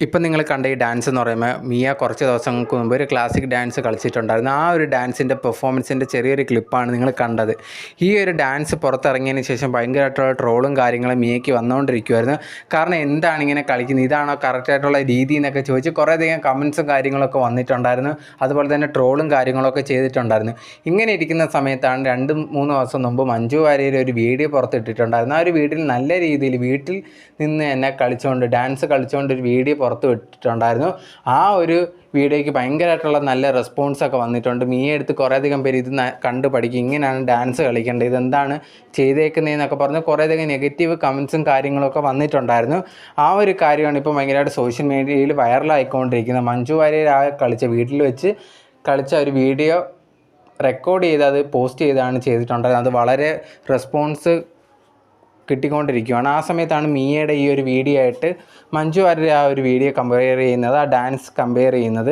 ഇപ്പം നിങ്ങൾ കണ്ട ഈ ഡാൻസ് എന്ന് പറയുമ്പോൾ മിയ കുറച്ച് ദിവസങ്ങൾക്ക് മുമ്പ് ഒരു ക്ലാസിക് ഡാൻസ് കളിച്ചിട്ടുണ്ടായിരുന്നു. ആ ഒരു ഡാൻസിൻ്റെ പെർഫോമൻസിൻ്റെ ചെറിയൊരു ക്ലിപ്പാണ് നിങ്ങൾ കണ്ടത്. ഈ ഒരു ഡാൻസ് പുറത്തിറങ്ങിയതിന് ശേഷം ഭയങ്കരമായിട്ടുള്ള ട്രോളും കാര്യങ്ങളും മിയയ്ക്ക് വന്നുകൊണ്ടിരിക്കുമായിരുന്നു. കാരണം എന്താണ് ഇങ്ങനെ കളിക്കുന്നത്, ഇതാണോ കറക്റ്റായിട്ടുള്ള രീതി എന്നൊക്കെ ചോദിച്ച് കുറേയധികം കമൻസും കാര്യങ്ങളൊക്കെ വന്നിട്ടുണ്ടായിരുന്നു. അതുപോലെ തന്നെ ട്രോളും കാര്യങ്ങളൊക്കെ ചെയ്തിട്ടുണ്ടായിരുന്നു. ഇങ്ങനെ ഇരിക്കുന്ന സമയത്താണ് 2-3 ദിവസം മുമ്പ് മഞ്ജു വാര്യർ ഒരു വീഡിയോ പുറത്തിട്ടിട്ടുണ്ടായിരുന്നു. ആ ഒരു വീഡിയോയിൽ നല്ല രീതിയിൽ വീട്ടിൽ നിന്ന് തന്നെ ഡാൻസ് കളിച്ചുകൊണ്ട് ഒരു വീഡിയോ പുറത്ത് വിട്ടിട്ടുണ്ടായിരുന്നു. ആ ഒരു വീഡിയോയ്ക്ക് ഭയങ്കരമായിട്ടുള്ള നല്ല റെസ്പോൺസൊക്കെ വന്നിട്ടുണ്ട്. മിയ എടുത്ത് കുറേയധികം പേര് ഇത് കണ്ട് പഠിക്കും, ഇങ്ങനെയാണ് ഡാൻസ് കളിക്കേണ്ടത്, ഇതെന്താണ് ചെയ്തേക്കുന്നതെന്നൊക്കെ പറഞ്ഞ് കുറേയധികം നെഗറ്റീവ് കമൻസും കാര്യങ്ങളൊക്കെ വന്നിട്ടുണ്ടായിരുന്നു. ആ ഒരു കാര്യമാണ് ഇപ്പോൾ ഭയങ്കരമായിട്ട് സോഷ്യൽ മീഡിയയിൽ വൈറലായിക്കൊണ്ടിരിക്കുന്നത്. മഞ്ജു വാര്യർ വീട്ടിൽ വെച്ച് കളിച്ച ഒരു വീഡിയോ റെക്കോർഡ് ചെയ്ത് അത് പോസ്റ്റ് ചെയ്തിട്ടുണ്ടായിരുന്നത്. അത് വളരെ റെസ്പോൺസ് കിട്ടിക്കൊണ്ടിരിക്കുകയാണ്. ആ സമയത്താണ് മിയയുടെ ഈ ഒരു വീഡിയോ ആയിട്ട് മഞ്ജു വാര്യർ ആ ഒരു വീഡിയോ കമ്പയർ ചെയ്യുന്നത്, ആ ഡാൻസ് കമ്പയർ ചെയ്യുന്നത്.